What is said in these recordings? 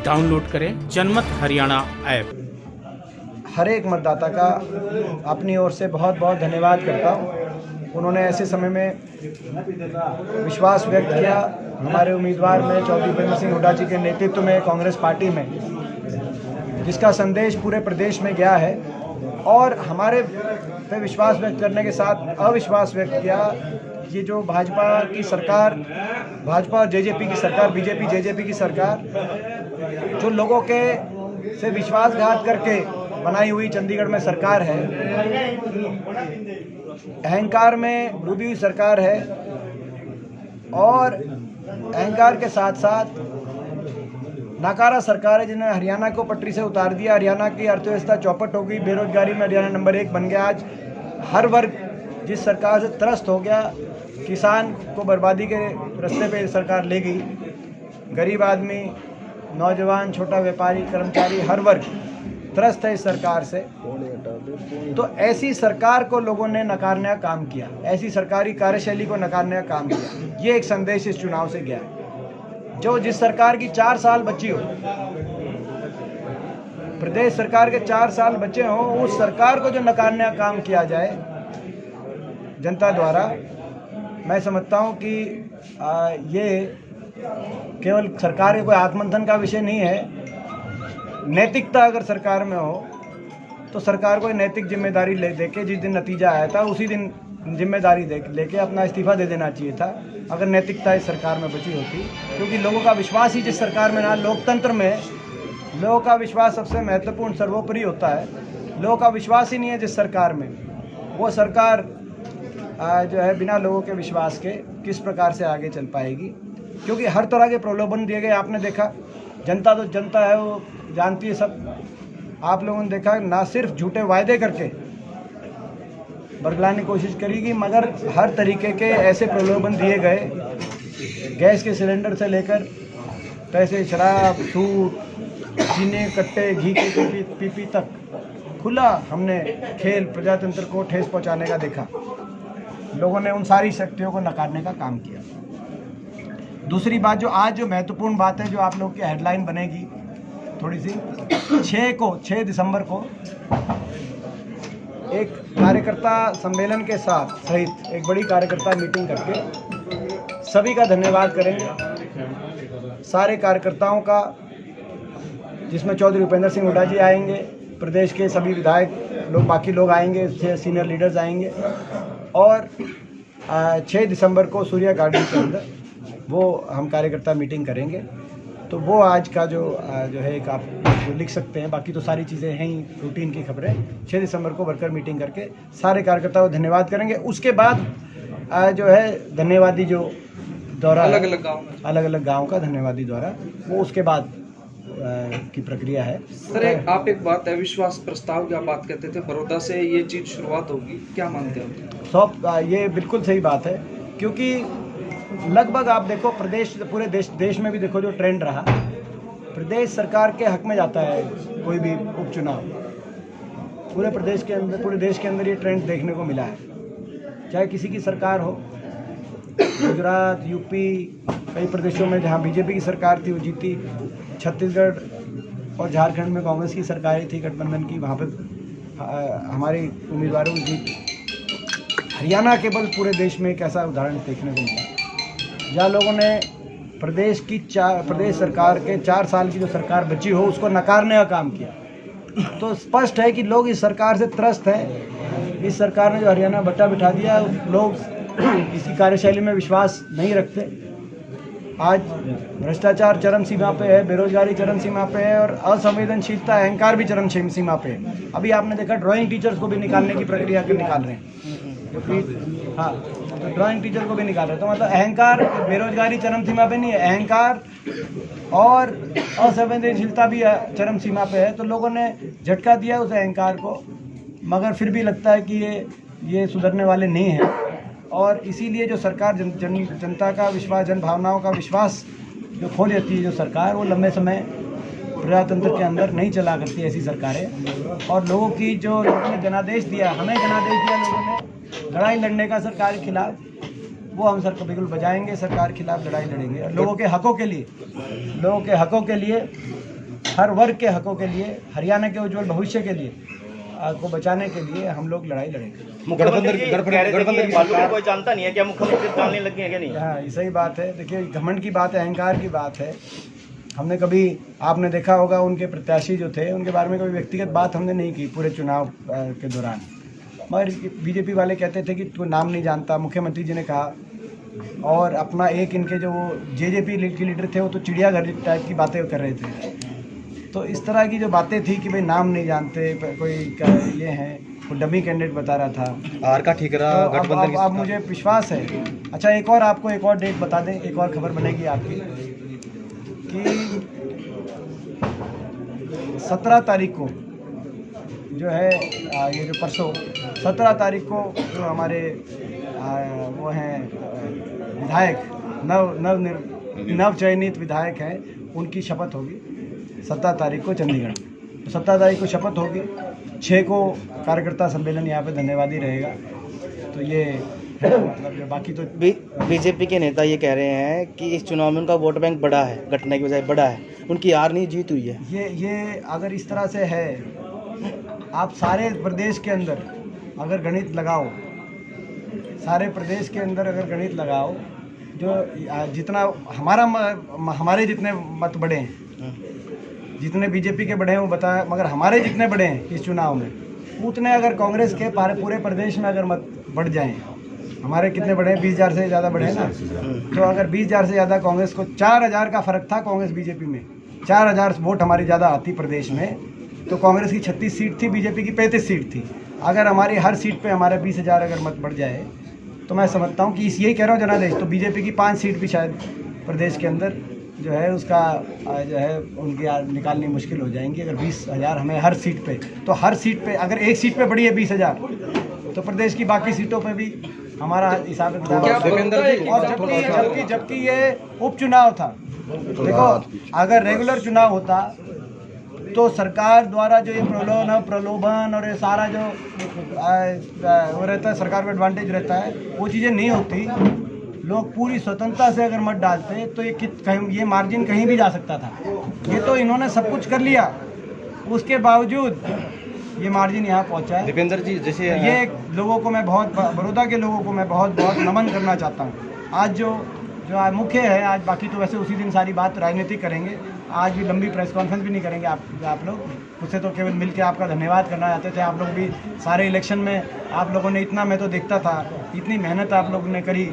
Download करें जनमत Haryana app. हर एक मतदाता का अपनी ओर से बहुत बहुत धन्यवाद करता हूँ। उन्होंने ऐसे समय में विश्वास व्यक्त किया हमारे उम्मीदवार में, चौधरी भूपेंद्र सिंह हुड्डा जी के नेतृत्व में कांग्रेस पार्टी में, जिसका संदेश पूरे प्रदेश में गया है। और हमारे पे विश्वास व्यक्त करने के साथ अविश्वास व्यक्त किया। ये जो भाजपा की सरकार, भाजपा और जेजेपी की सरकार, बीजेपी जेजेपी की सरकार, जो लोगों के से विश्वासघात करके बनाई हुई चंडीगढ़ में सरकार है, अहंकार में डूबी हुई सरकार है। और अहंकार के साथ साथ नाकारा सरकार है, जिन्हें हरियाणा को पटरी से उतार दिया। हरियाणा की अर्थव्यवस्था चौपट हो गई, बेरोजगारी में हरियाणा नंबर 1 बन गया। आज हर वर्ग जिस सरकार से त्रस्त हो गया, किसान को बर्बादी के रास्ते पे सरकार ले गई। गरीब आदमी, नौजवान, छोटा व्यापारी, कर्मचारी, हर वर्ग त्रस्त है इस सरकार से। तो ऐसी सरकार को लोगों ने नकारने का काम किया, ऐसी सरकारी कार्यशैली को नकारने का काम किया। ये एक संदेश इस चुनाव से गया है। जो जिस सरकार की 4 साल बची हो, प्रदेश सरकार के 4 साल बचे हों, उस सरकार को जो नकारने का काम किया जाए जनता द्वारा, मैं समझता हूं कि ये केवल सरकार के कोई आत्ममंथन का विषय नहीं है। नैतिकता अगर सरकार में हो तो सरकार को नैतिक जिम्मेदारी देके, जिस दिन नतीजा आया था उसी दिन जिम्मेदारी लेके अपना इस्तीफा दे देना चाहिए था, अगर नैतिकता इस सरकार में बची होती। क्योंकि लोगों का विश्वास ही जिस सरकार में ना, लोकतंत्र में लोगों का विश्वास सबसे महत्वपूर्ण, सर्वोपरि होता है। लोगों का विश्वास ही नहीं है जिस सरकार में, वो सरकार जो है बिना लोगों के विश्वास के किस प्रकार से आगे चल पाएगी। क्योंकि हर तरह के प्रलोभन दिए गए। आपने देखा, जनता तो जनता है, वो जानती है सब। आप लोगों ने देखा, ना सिर्फ झूठे वायदे करके बरगलाने की कोशिश करेगी, मगर हर तरीके के ऐसे प्रलोभन दिए गए, गैस के सिलेंडर से लेकर पैसे, शराब, सूट, चीनी कट्टे, घी के पीपी तक खुला हमने खेल प्रजातंत्र को ठेस पहुंचाने का देखा। लोगों ने उन सारी शक्तियों को नकारने का काम किया। दूसरी बात, जो आज जो महत्वपूर्ण बात है, जो आप लोग की हेडलाइन बनेगी थोड़ी सी, 6 दिसंबर को एक कार्यकर्ता सम्मेलन के साथ सहित एक बड़ी कार्यकर्ता मीटिंग करके सभी का धन्यवाद करेंगे। सारे कार्यकर्ताओं का, जिसमें चौधरी भूपेंद्र सिंह हुड्डा जी आएंगे, प्रदेश के सभी विधायक लोग, बाकी लोग आएंगे, सीनियर लीडर्स आएंगे। और 6 दिसंबर को सूर्या गार्डन के अंदर वो हम कार्यकर्ता मीटिंग करेंगे। तो वो आज का जो है एक आप लिख सकते हैं, बाकी तो सारी चीज़ें हैं ही, रूटीन की खबरें। 6 दिसंबर को वर्कर मीटिंग करके सारे कार्यकर्ताओं को धन्यवाद करेंगे। उसके बाद जो है धन्यवादी जो दौरा, अलग अलग गाँव का धन्यवादी दौरा, वो उसके बाद की प्रक्रिया है। सर, आप एक बात है, विश्वास प्रस्ताव की आप बात करते थे, बड़ौदा से ये चीज़ शुरुआत होगी, क्या मानते हैं? ये बिल्कुल सही बात है। क्योंकि लगभग आप देखो, पूरे देश में भी देखो जो ट्रेंड रहा, प्रदेश सरकार के हक में जाता है कोई भी उपचुनाव। पूरे प्रदेश के अंदर, पूरे देश के अंदर ये ट्रेंड देखने को मिला है। चाहे किसी की सरकार हो, गुजरात, यूपी, कई प्रदेशों में जहाँ बीजेपी की सरकार थी वो जीती। छत्तीसगढ़ और झारखंड में कांग्रेस की सरकारें थी गठबंधन की, वहाँ पे हमारी उम्मीदवारों की जीत। हरियाणा केवल पूरे देश में एक ऐसा उदाहरण देखने को मिला जहाँ लोगों ने प्रदेश सरकार के 4 साल की जो सरकार बची हो, उसको नकारने का काम किया। तो स्पष्ट है कि लोग इस सरकार से त्रस्त हैं। इस सरकार ने जो हरियाणा बट्टा बिठा दिया, लोग इसकी कार्यशैली में विश्वास नहीं रखते। आज भ्रष्टाचार चरम सीमा पे है, बेरोजगारी चरम सीमा पे है, और असंवेदनशीलता, अहंकार भी चरम सीमा पे है। अभी आपने देखा, ड्राइंग टीचर्स को भी निकालने की प्रक्रिया निकाल रहे हैं, क्योंकि हाँ, तो ड्राइंग टीचर को भी निकाल रहे हैं। तो मतलब अहंकार, बेरोजगारी चरम सीमा पे नहीं है, अहंकार और असंवेदनशीलता भी चरम सीमा पे है। तो लोगों ने झटका दिया उस अहंकार को, मगर फिर भी लगता है कि ये सुधरने वाले नहीं हैं। और इसीलिए जो सरकार जनता का विश्वास, जन भावनाओं का विश्वास जो खो देती है जो सरकार, वो लंबे समय प्रजातंत्र के अंदर नहीं चला करती ऐसी सरकारें। और लोगों की जो लोगों ने जनादेश दिया, हमें जनादेश दिया लोगों ने लड़ाई लड़ने का सरकार के खिलाफ, वो हम सर बिल्कुल बजाएंगे, सरकार के खिलाफ लड़ाई लड़ेंगे। और लोगों के हकों के लिए हर वर्ग के हकों के लिए, हरियाणा के उज्जवल भविष्य के लिए को बचाने के लिए हम लोग लड़ाई लड़ेंगे। गठबंधन कोई जानता नहीं है क्या, मुख्यमंत्री जानने लगे हैं क्या नहीं? हाँ, सही बात है। देखिए, घमंड की बात है, अहंकार की बात है। हमने कभी, आपने देखा होगा, उनके प्रत्याशी जो थे उनके बारे में कभी व्यक्तिगत बात हमने नहीं की पूरे चुनाव के दौरान। मगर बीजेपी वाले कहते थे कि तू नाम नहीं जानता, मुख्यमंत्री जी ने कहा। और अपना एक इनके जो वो जेजेपी के लीडर थे वो तो चिड़ियाघर टाइप की बातें कर रहे थे। तो इस तरह की जो बातें थी कि भाई नाम नहीं जानते, कोई ये हैं, वो डमी कैंडिडेट बता रहा था। आर का ठिकरा तो गठबंधन अब मुझे विश्वास है। अच्छा, एक और आपको एक और डेट बता दें, एक और खबर बनेगी आपकी कि 17 तारीख को जो है ये जो परसों 17 तारीख को जो हमारे वो हैं विधायक नव चयनित विधायक हैं, उनकी शपथ होगी 17 तारीख को चंडीगढ़ में। तो 17 तारीख को शपथ होगी, 6 को कार्यकर्ता सम्मेलन यहाँ पे धन्यवादी रहेगा। तो ये मतलब जो बाकी तो बीजेपी के नेता ये कह रहे हैं कि इस चुनाव में उनका वोट बैंक बड़ा है, घटने की बजाय बड़ा है, उनकी हार नहीं जीत हुई है। ये अगर इस तरह से है, आप सारे प्रदेश के अंदर अगर गणित लगाओ, सारे प्रदेश के अंदर अगर गणित लगाओ, जो जितना हमारे जितने मत बढ़े हैं, जितने बीजेपी के बढ़े हैं वो बताया, मगर हमारे जितने बढ़े हैं इस चुनाव में, उतने अगर कांग्रेस के पूरे प्रदेश में अगर मत बढ़ जाएं, हमारे कितने बढ़े हैं, 20,000 से ज़्यादा बढ़े हैं ना। तो अगर 20,000 से ज़्यादा कांग्रेस को, 4,000 का फ़र्क था कांग्रेस बीजेपी में, 4,000 वोट हमारी ज़्यादा आती प्रदेश में, तो कांग्रेस की 36 सीट थी, बीजेपी की 35 सीट थी। अगर हमारी हर सीट पे हमारे 20,000 अगर मत बढ़ जाए, तो मैं समझता हूँ कि यही कह रहा हूँ जनादेश, तो बीजेपी की 5 सीट भी शायद प्रदेश के अंदर जो है उसका जो है उनकी निकालनी मुश्किल हो जाएंगी। अगर 20,000 हमें हर सीट पे, तो हर सीट पे अगर एक सीट पे बढ़ी है 20,000, तो प्रदेश की बाकी सीटों पे भी हमारा हिसाब किताब। और जबकि ये उपचुनाव था। देखो, अगर रेगुलर चुनाव होता तो सरकार द्वारा जो ये प्रलोभन और ये सारा जो वो रहता है, सरकार को एडवांटेज रहता है, वो चीज़ें नहीं होती। लोग पूरी स्वतंत्रता से अगर मत डालते तो ये मार्जिन कहीं भी जा सकता था। ये तो इन्होंने सब कुछ कर लिया, उसके बावजूद ये मार्जिन यहाँ पहुँचा है। दीपेंद्र जी, जैसे ये लोगों को मैं बड़ौदा के लोगों को मैं बहुत नमन करना चाहता हूँ। आज जो आज मुख्य है, आज बाकी तो वैसे उसी दिन सारी बात राजनीतिक करेंगे, आज भी लंबी प्रेस कॉन्फ्रेंस भी नहीं करेंगे आप लोग, उससे तो केवल मिल के आपका धन्यवाद करना चाहते थे। आप लोग भी सारे इलेक्शन में आप लोगों ने इतना, मैं तो देखता था, इतनी मेहनत आप लोगों ने करी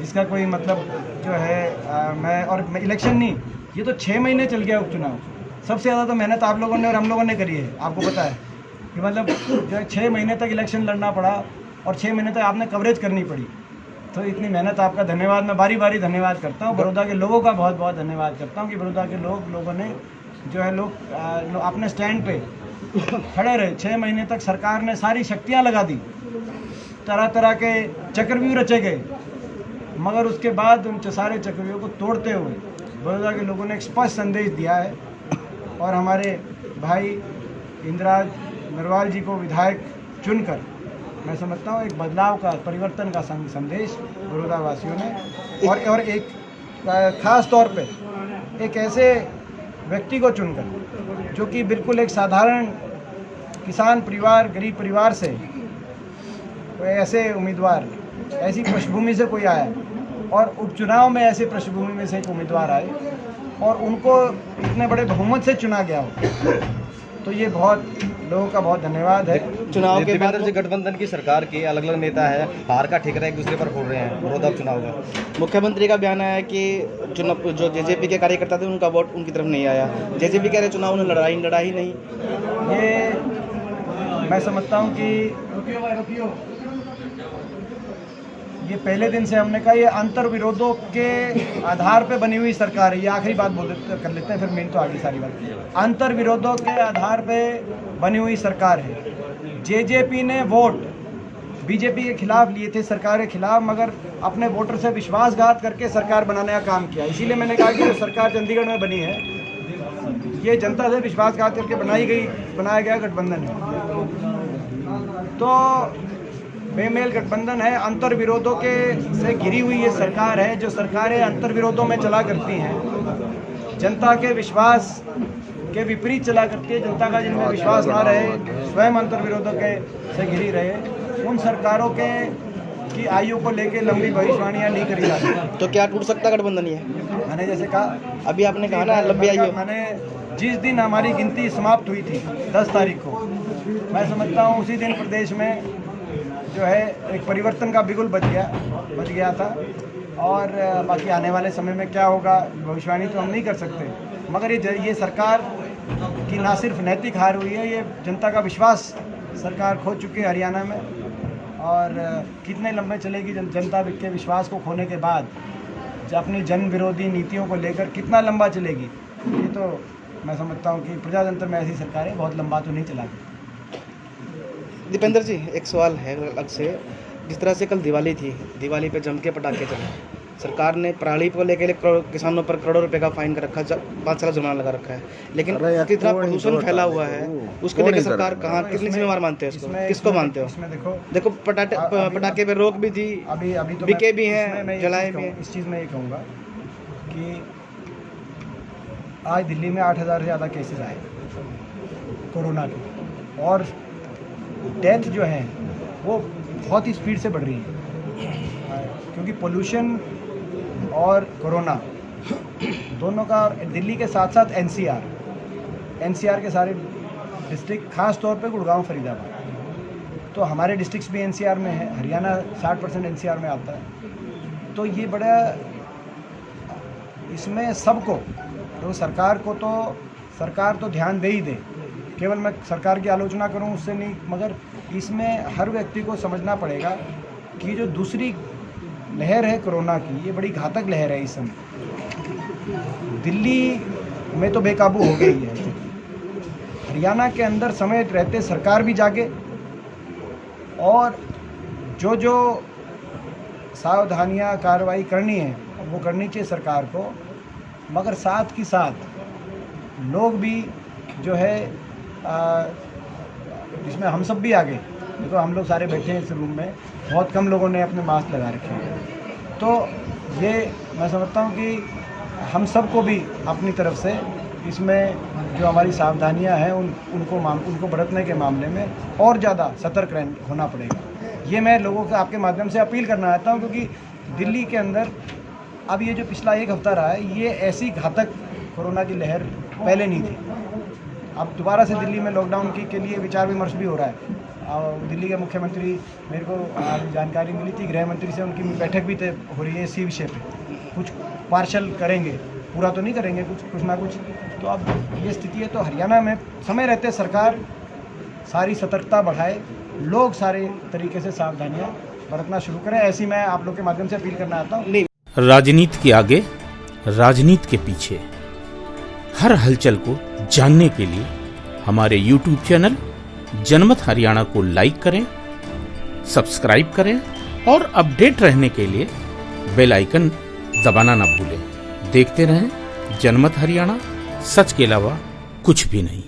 जिसका कोई मतलब जो है और इलेक्शन नहीं, ये तो 6 महीने चल गया उपचुनाव। सबसे ज़्यादा तो मेहनत आप लोगों ने और हम लोगों ने करी है, आपको पता है कि मतलब जो है 6 महीने तक इलेक्शन लड़ना पड़ा और 6 महीने तक आपने कवरेज करनी पड़ी। तो इतनी मेहनत, आपका धन्यवाद, मैं बारी बारी धन्यवाद करता हूँ। बड़ौदा के लोगों का बहुत बहुत धन्यवाद करता हूँ कि बड़ौदा के लोगों ने जो है अपने स्टैंड पे खड़े रहे। 6 महीने तक सरकार ने सारी शक्तियाँ लगा दी, तरह तरह के चक्रव्यूह रचे गए, मगर उसके बाद उन सारे चक्रव्यूहों को तोड़ते हुए बड़ौदा के लोगों ने एक स्पष्ट संदेश दिया है और हमारे भाई इंद्राज नरवाल जी को विधायक चुनकर मैं समझता हूँ एक बदलाव का, परिवर्तन का संदेश बड़ौदा वासियों ने, और एक ख़ास तौर पे एक ऐसे व्यक्ति को चुनकर जो कि बिल्कुल एक साधारण किसान परिवार, गरीब परिवार से, ऐसे उम्मीदवार, ऐसी पृष्ठभूमि से कोई आया और उपचुनाव में ऐसे पृष्ठभूमि में से एक उम्मीदवार आए और उनको इतने बड़े बहुमत से चुना गया हो, तो ये बहुत लोगों का बहुत धन्यवाद है। चुनाव के बाद गठबंधन की सरकार के अलग अलग नेता है, हार का ठेकरा एक दूसरे पर फोड़ रहे हैं बड़ौदा चुनाव का। मुख्यमंत्री का बयान है कि चुनाव जो जेजेपी के कार्यकर्ता थे उनका वोट उनकी तरफ नहीं आया। जेजेपी कह रहे चुनाव में लड़ा ही नहीं। ये मैं समझता हूँ कि ये पहले दिन से हमने कहा, ये अंतर विरोधों के आधार पे बनी हुई सरकार है। ये आखिरी बात कर लेते हैं, फिर मेन तो आगे सारी बात। अंतर विरोधों के आधार पे बनी हुई सरकार है। जेजेपी ने वोट बीजेपी के खिलाफ लिए थे, सरकार के खिलाफ, मगर अपने वोटर से विश्वासघात करके सरकार बनाने का काम किया। इसीलिए मैंने कहा कि जो सरकार चंडीगढ़ में बनी है, ये जनता से विश्वासघात करके बनाया गया गठबंधन है। तो बेमेल गठबंधन है, अंतर विरोधों के से घिरी हुई ये सरकार है। जो सरकारें अंतर विरोधों में चला करती हैं जनता के विश्वास के विपरीत चला करती है। जनता का जिनमें विश्वास ना रहे, स्वयं अंतर्विरोधों के से घिरी रहे, उन सरकारों के की आयु को लेके लंबी भविष्यवाणियां नहीं करी जा सकती। तो क्या टूट सकता गठबंधन ये? मैंने जैसे कहा, अभी आपने कहा ना लंबी आयु, मैंने जिस दिन हमारी गिनती समाप्त हुई थी 10 तारीख को, मैं समझता हूँ उसी दिन प्रदेश में जो है एक परिवर्तन का बिगुल बच गया था। और बाकी आने वाले समय में क्या होगा भविष्यवाणी तो हम नहीं कर सकते, मगर ये सरकार की ना सिर्फ नैतिक हार हुई है, ये जनता का विश्वास सरकार खो चुकी है हरियाणा में। और कितने लंबे चलेगी जनता के विश्वास को खोने के बाद अपनी जन विरोधी नीतियों को लेकर कितना लंबा चलेगी, ये तो मैं समझता हूँ कि प्रजातंत्र में ऐसी सरकारें बहुत लंबा तो नहीं चलाती। दीपेंद्र जी, एक सवाल है अलग से। जिस तरह से कल दिवाली थी, दिवाली पे जम के पटाखे चले, सरकार ने पराली को लेकर किसानों पर करोड़ों रुपए का फाइन कर रखा, 5 साल जुर्माना लगा रखा है, लेकिन कितना प्रदूषण फैला हुआ है उसको लेकर सरकार कहाँ कितनी जिम्मेवार मानते हैं? इसको किसको मानते हो? इसमें देखो पटाखे पे रोक भी थी, अभी तो बिके भी हैं, जलाए भी हैं। इस चीज़ में ये कहूँगा कि आज दिल्ली में 8,000 से ज़्यादा केसेस आए कोरोना के, और डेथ जो है वो बहुत ही स्पीड से बढ़ रही है, क्योंकि पोल्यूशन और कोरोना दोनों का। दिल्ली के साथ साथ एनसीआर के सारे डिस्ट्रिक्ट, खास तौर पे गुड़गांव, फरीदाबाद, तो हमारे डिस्ट्रिक्ट्स भी एनसीआर में है। हरियाणा 60% एनसीआर में आता है। तो ये बड़ा, इसमें सबको, तो सरकार तो ध्यान दे ही दे, केवल मैं सरकार की आलोचना करूं उससे नहीं, मगर इसमें हर व्यक्ति को समझना पड़ेगा कि जो दूसरी लहर है कोरोना की, ये बड़ी घातक लहर है। इस समय दिल्ली में तो बेकाबू हो गई है, हरियाणा के अंदर समय रहते सरकार भी जागे और जो सावधानियां कार्रवाई करनी है वो करनी चाहिए सरकार को, मगर साथ ही साथ लोग भी जो है जिसमें हम सब भी आगे, देखो हम लोग सारे बैठे हैं इस रूम में, बहुत कम लोगों ने अपने मास्क लगा रखे हैं। तो ये मैं समझता हूँ कि हम सबको भी अपनी तरफ से इसमें जो हमारी सावधानियां हैं उनको बरतने के मामले में और ज़्यादा सतर्क होना पड़ेगा। ये मैं लोगों को आपके माध्यम से अपील करना चाहता हूँ, क्योंकि दिल्ली के अंदर अब ये जो पिछला 1 हफ्ता रहा है, ये ऐसी घातक कोरोना की लहर पहले नहीं थी। अब दोबारा से दिल्ली में लॉकडाउन के लिए विचार विमर्श भी हो रहा है। दिल्ली के मुख्यमंत्री, मेरे को जानकारी मिली थी, गृह मंत्री से उनकी बैठक भी हो रही है इसी विषय पे। कुछ पार्शल करेंगे, पूरा तो नहीं करेंगे, कुछ ना कुछ। तो अब ये स्थिति है, तो हरियाणा में समय रहते सरकार सारी सतर्कता बढ़ाए, लोग सारे तरीके से सावधानियां बरतना शुरू करें, ऐसी मैं आप लोग के माध्यम से अपील करना चाहता हूँ। राजनीति के आगे, राजनीति के पीछे, हर हलचल को जानने के लिए हमारे YouTube चैनल जनमत हरियाणा को लाइक करें, सब्सक्राइब करें और अपडेट रहने के लिए बेल आइकन दबाना ना भूलें। देखते रहें जनमत हरियाणा, सच के अलावा कुछ भी नहीं।